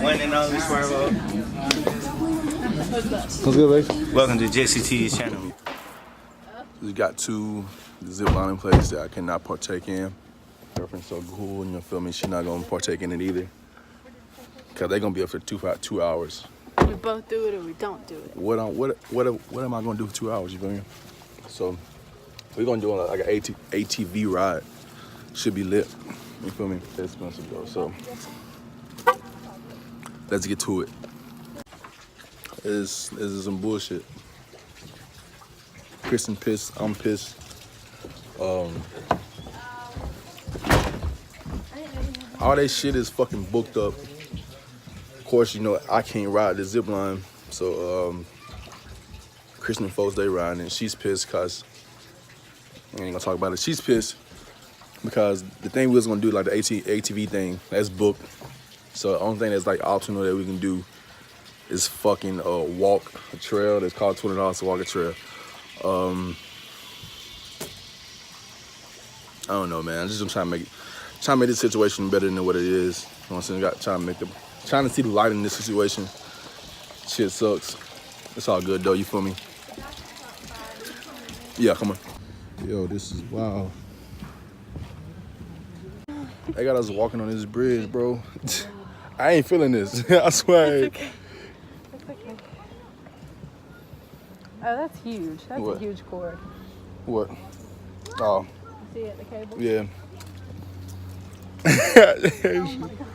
One and only Swervo. What's good, babe? Welcome to JCT's channel. We got two zip lining plays that I cannot partake in. Girlfriend's so cool, you feel me? She's not gonna partake in it either. Cause they're gonna be up for 2 hours. We both do it or we don't do it. What am I gonna do for 2 hours? You feel me? So we're gonna do like an ATV ride. Should be lit. You feel me? It's expensive though. So let's get to it. This is some bullshit. Kristen pissed. I'm pissed. All that shit is fucking booked up. Of course, you know I can't ride the zip line, so Kristen and folks they riding, and she's pissed because I ain't gonna talk about it. She's pissed because the thing we was gonna do, like the ATV thing, that's booked. So the only thing that's like optional that we can do is fucking walk a trail. That's called $20 to walk a trail. I don't know, man. I'm just trying to make this situation better than what it is. You know what I'm saying? Trying to see the light in this situation. Shit sucks. It's all good though. You feel me? Yeah, come on. Yo, this is wow. They got us walking on this bridge, bro. I ain't feeling this. I swear. It's okay. It's okay. Oh, that's huge. That's What? a huge cord. What? Oh. See it, the cable? Yeah. Oh my God.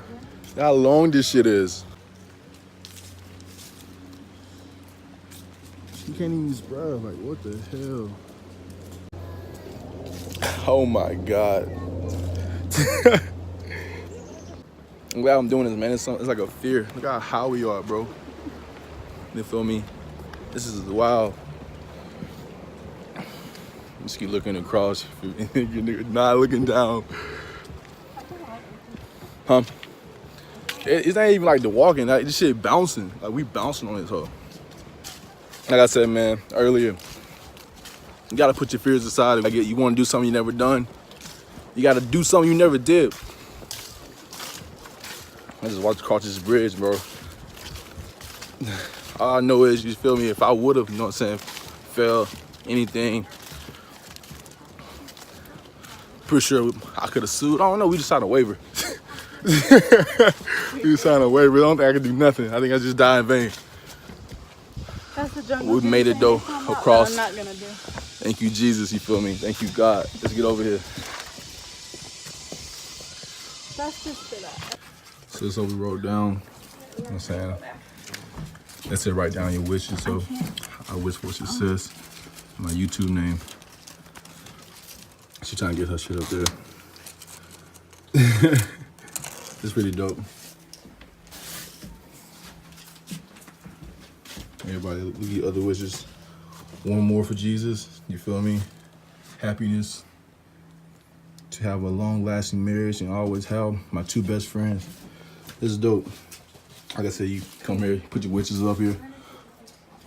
How long this shit is. You can't even spread. Like, what the hell? Oh my God. I'm glad I'm doing this, man. It's like a fear. Look how high we are, bro. You feel me? This is wild. Just keep looking across. You're not looking down. Huh? It's not even like the walking. Like, this shit bouncing. Like, we bouncing on this hoe. Like I said, man, earlier, you gotta put your fears aside. Like, you wanna do something you never done, you gotta do something you never did. I just walked across this bridge, bro. All I know is, you feel me, if I would've, you know what I'm saying, fell, anything, pretty sure I could've sued. I don't know, we just signed a waiver. We just signed a waiver. I don't think I can do nothing. I think I just died in vain. That's the jungle. We made it though, across. I'm not gonna do. Thank you, Jesus, you feel me? Thank you, God. Let's get over here. That's just for that. So this is what we wrote down. You know what I'm saying? Let's say write down your wishes. So I wish for success. My YouTube name. She's trying to get her shit up there. It's pretty dope. Everybody, look at your other wishes. One more for Jesus, you feel me? Happiness. To have a long-lasting marriage and always have my two best friends. This is dope. Like I said, you come here, put your wishes up here.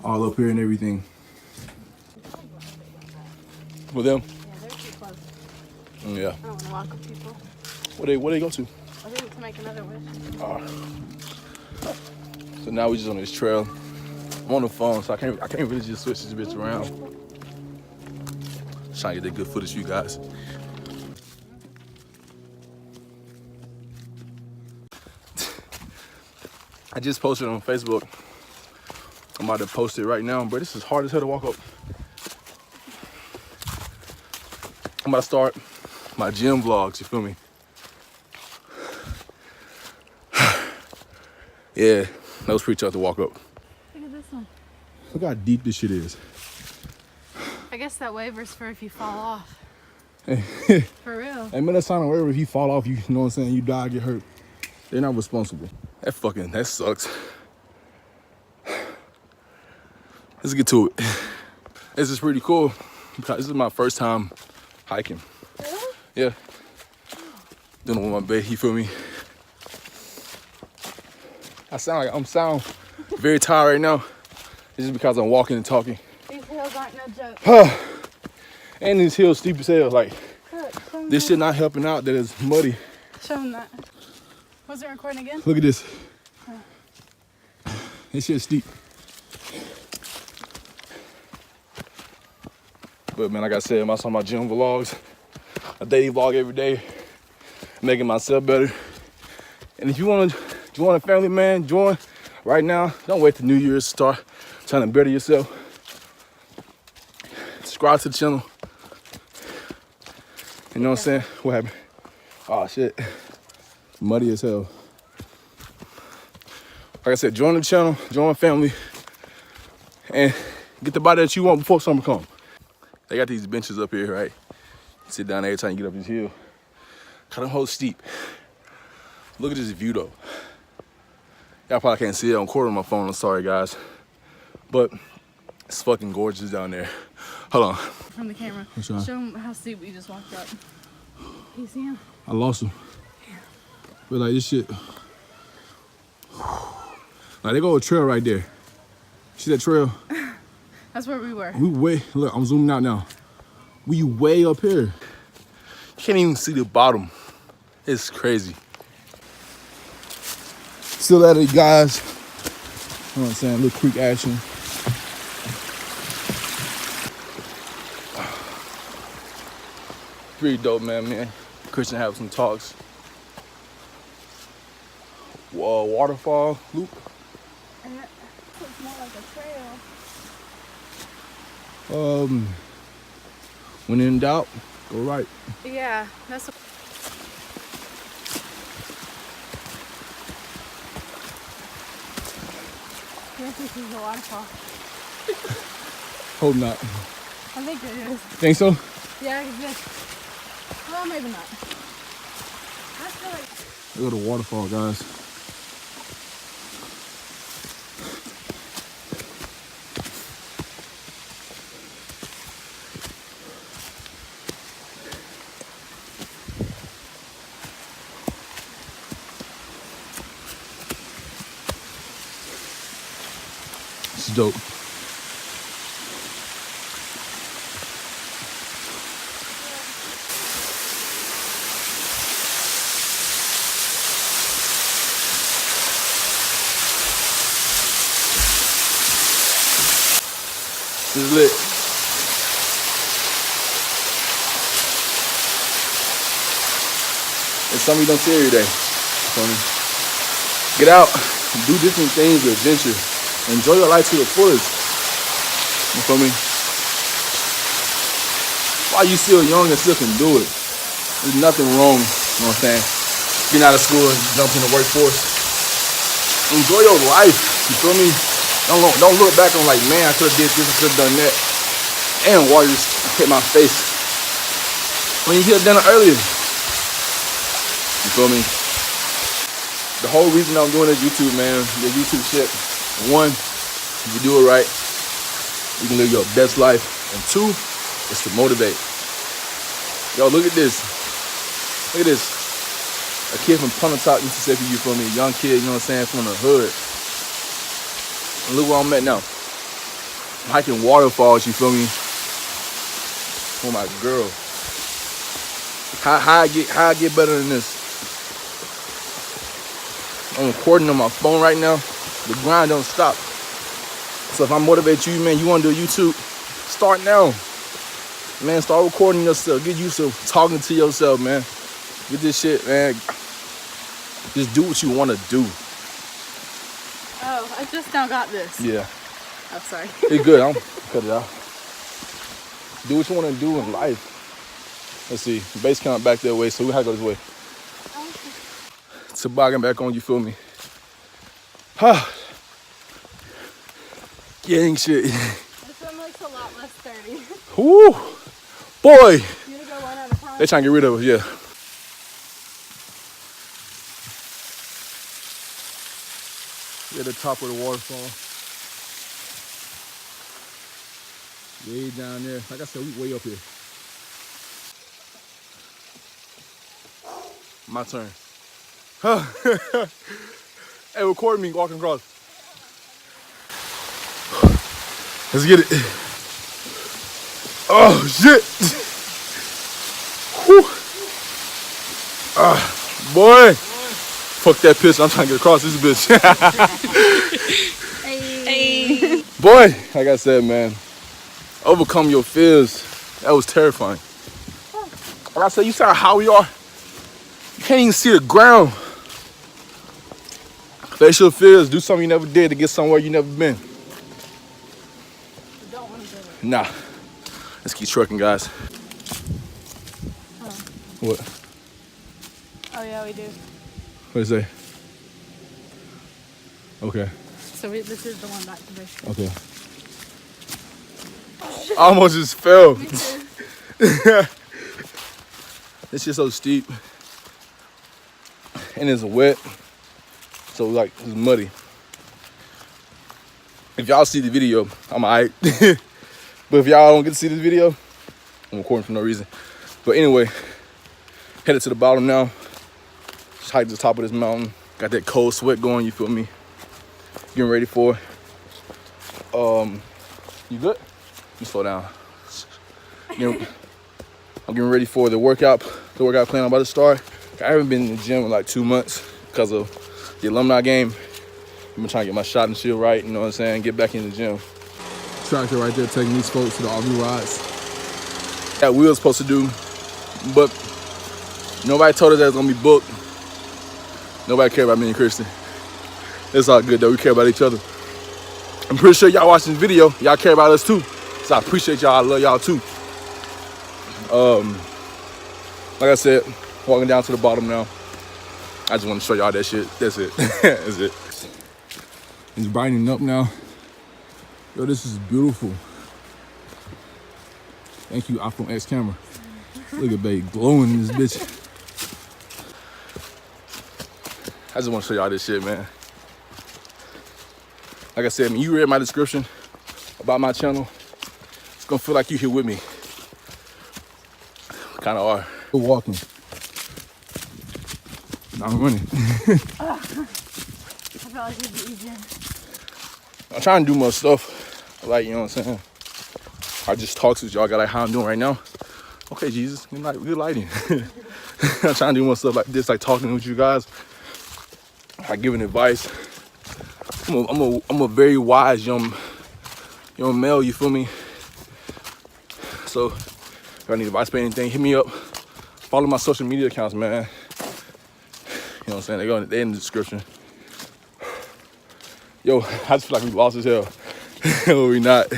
All up here and everything. For them? Yeah, they're too close. Yeah. I don't want to walk with people. Where they go to? I think to make another wish. So now we just on this trail. I'm on the phone, so I can't really just switch this bitch around. Just trying to get that good footage for you guys. I just posted on Facebook. I'm about to post it right now, but this is hard as hell to walk up. I'm about to start my gym vlogs, you feel me? Yeah, that was pretty tough to walk up. Look at this one. Look how deep this shit is. I guess that waiver's for if you fall off. Hey, For real. man, that sign wherever if you fall off, you know what I'm saying, you die, get hurt. They're not responsible. That sucks. Let's get to it. This is pretty cool because this is my first time hiking. Really? Yeah. Doing it with my baby, you feel me? I sound very tired right now. It's just because I'm walking and talking. These hills aren't no joke. And these hills steep as hell. Like, Look, this shit not helping out that it's muddy. show them that. Was it recording again? Look at this. This shit's steep. But man, like I said, I'm on my gym vlogs, a daily vlog every day, making myself better. And if you want to join a family, man, join right now. Don't wait till New Year's to start trying to better yourself. Subscribe to the channel. You know what I'm saying? What happened? Oh shit, muddy as hell. Like I said, join the channel, join family, and get the body that you want before summer comes. They got these benches up here, right? You sit down every time you get up this hill. Kind of hold steep. Look at this view though. Y'all probably can't see it on quarter on my phone, I'm sorry guys. But it's fucking gorgeous down there. Hold on. From the camera. Show him how steep we just walked up. You see him? I lost him. Yeah. But like this shit. Like they go a trail right there. See that trail? That's where we were. We way, look, I'm zooming out now. We way up here. You can't even see the bottom. It's crazy. Still at it, guys. You know what I'm saying? Little creek action. Pretty dope, man. Christian have some talks. Waterfall loop. And it looks more like a trail. When in doubt, go right. Yeah, that's a... I think this is a waterfall. Hope not. I think it is. Think so? Yeah, it's good. Well, maybe not. I feel like... Look at the waterfall, guys. It's dope. This is lit. It's something you don't see every day. Funny. Get out, do different things, adventure. Enjoy your life to the fullest. You feel me? While you still young and still can do it. There's nothing wrong, you know what I'm saying? Getting out of school and jump in the workforce. Enjoy your life, you feel me? Don't look back on like, man, I could have did this, I could have done that. And water just hit my face. When you could have done it earlier. You feel me? The whole reason I'm doing this YouTube, man, the YouTube shit. One, if you do it right, you can live your best life. And two, it's to motivate. Yo, look at this. Look at this. A kid from Punta, Mississippi, you feel me? A young kid, you know what I'm saying, from the hood. And look where I'm at now. I'm hiking waterfalls, you feel me? Oh my girl. How I get better than this? I'm recording on my phone right now. The grind don't stop. So if I motivate you, man, you want to do YouTube, start now. Man, start recording yourself. Get used to talking to yourself, man. Get this shit, man. Just do what you want to do. Oh, I just now got this. Yeah. Oh, sorry. It's good. I'm cut it out. Do what you want to do in life. Let's see. Base camp back that way, so we have to go this way. Toboggan back on, you feel me? Gang shit. This one looks a lot less sturdy. Woo! Boy! You gonna go one at a time? They're trying to get rid of us, yeah. We're at the top of the waterfall. Way down there. Like I said, we way up here. My turn. Hey, record me walking across. Let's get it. Oh, shit. Whew. Boy. Fuck that piss. I'm trying to get across this bitch. Boy, like I said, man, overcome your fears. That was terrifying. Like I said, you saw how we are. You can't even see the ground. Face your fears. Do something you never did to get somewhere you never been. You don't want to do it. Nah. Let's keep trucking, guys. Oh. What? Oh yeah, we do. What is it? Okay. So this is the one back to base. Okay. I almost just fell. Me too. This shit's so steep. And it's wet. So like it's muddy. If y'all see the video, I'm alright. But if y'all don't get to see this video, I'm recording for no reason. But anyway, headed to the bottom now. Just hiked to the top of this mountain. Got that cold sweat going, you feel me? Getting ready for it. You good? You slow down. I'm getting ready for the workout plan I'm about to start. I haven't been in the gym in like 2 months because of the alumni game. I've been trying to get my shot and shit right, you know what I'm saying? Get back in the gym. Tractor right there taking these folks to the RV rides. That we was supposed to do, but nobody told us that it was gonna be booked. Nobody cared about me and Kristen. It's all good though, we care about each other. I'm pretty sure y'all watching this video, y'all care about us too. So I appreciate y'all, I love y'all too. Like I said, walking down to the bottom now. I just want to show y'all that shit. That's it. That's it. It's brightening up now. Yo, this is beautiful. Thank you, iPhone X camera. Look at babe glowing in this bitch. I just want to show y'all this shit, man. Like I said, when you read my description about my channel, it's gonna feel like you here with me. Kind of are. We're walking. I'm running. I felt like it'd be easier. I'm trying to do more stuff. Like, you know what I'm saying? I just talk with y'all, got like how I'm doing right now. Okay, Jesus, good lighting. I'm trying to do more stuff like this, like talking with you guys, like giving advice. I'm a very wise young male, you feel me? So if I need advice for anything, hit me up. Follow my social media accounts, man. You know what I'm saying? They're in the description. Yo, I just feel like we lost as hell. Or we not.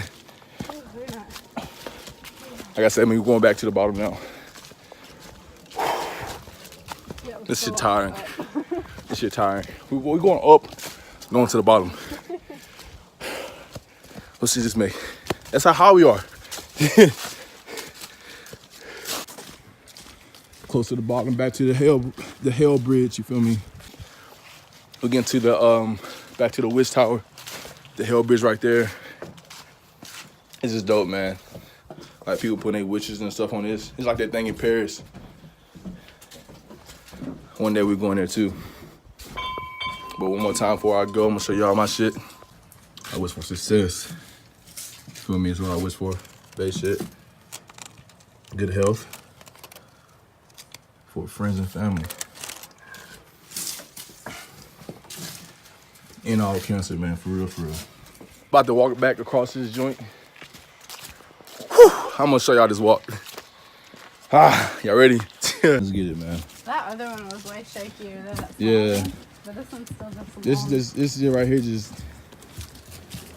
Like I said, we're going back to the bottom now. Yeah, This shit tiring. This shit tiring. We're going up, going to the bottom. Let's see this make. That's how high we are. Close to the bottom, back to the hell bridge, you feel me? We're getting to the back to the Wish Tower, the hell bridge right there. It's just dope, man. Like people putting their witches and stuff on this. It's like that thing in Paris. One day we're going there too. But one more time before I go, I'm gonna show y'all my shit. I wish for success. Feel me? Is what I wish for. Base shit. Good health. For friends and family. And all cancer, man, for real, for real. About to walk back across this joint. Whew, I'm gonna show y'all this walk. Y'all ready? Let's get it, man. That other one was way shakier than that. Yeah. But this one's still just This shit right here just,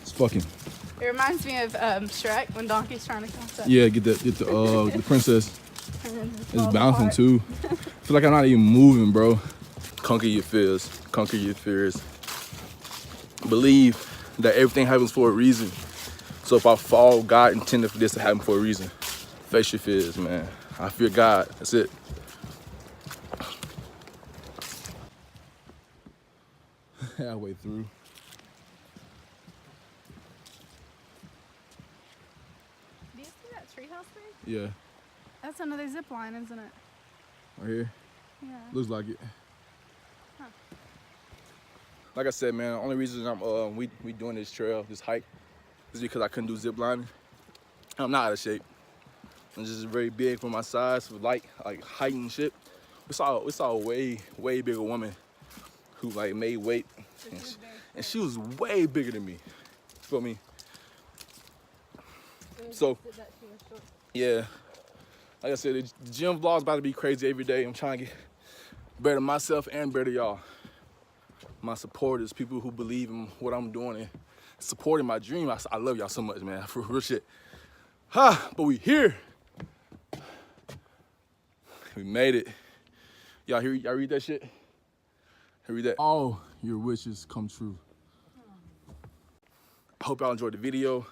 it's fucking. It reminds me of Shrek when Donkey's trying to catch up. Yeah, get the princess. And then just It's falls bouncing apart. too. I feel like I'm not even moving, bro. Conquer your fears. Conquer your fears. Believe that everything happens for a reason. So if I fall, God intended for this to happen for a reason. Face your fears, man. I fear God. That's it. Halfway through. Do you see that treehouse thing? Yeah. That's another zip line, isn't it? Right here. Yeah. Looks like it. Huh. Like I said, man, the only reason I'm we doing this trail, this hike, is because I couldn't do zip lining. I'm not out of shape. I'm just very big for my size, for like height and shit. We saw a way bigger woman who like made weight, and she was way bigger than me. You feel me? So, yeah. Like I said, the gym vlog's about to be crazy every day. I'm trying to get better myself and better y'all. My supporters, people who believe in what I'm doing and supporting my dream. I love y'all so much, man. For real shit. But we here. We made it. Y'all read that shit? Read that. All your wishes come true. I hope y'all enjoyed the video.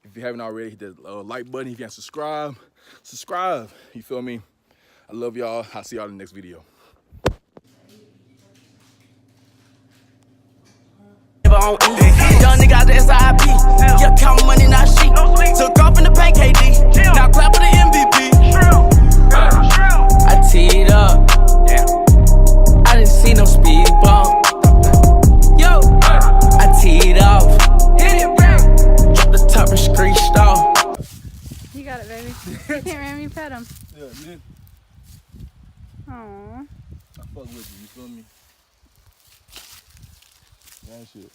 If you haven't already, hit that like button. If you haven't subscribed, subscribe. You feel me? I love y'all. I'll see y'all in the next video. Young nigga out the SIP. Yeah, count money, not sheep. Took off in the paint, KD. Now clap for the MVP. I teed up. I didn't see no speed bump. Yo, I teed off. Hit it, bang. Drop the top and screeched off. You got it, baby. You can't remember you pet him. Yeah, man. Aww. I fuck with you feel me? That shit.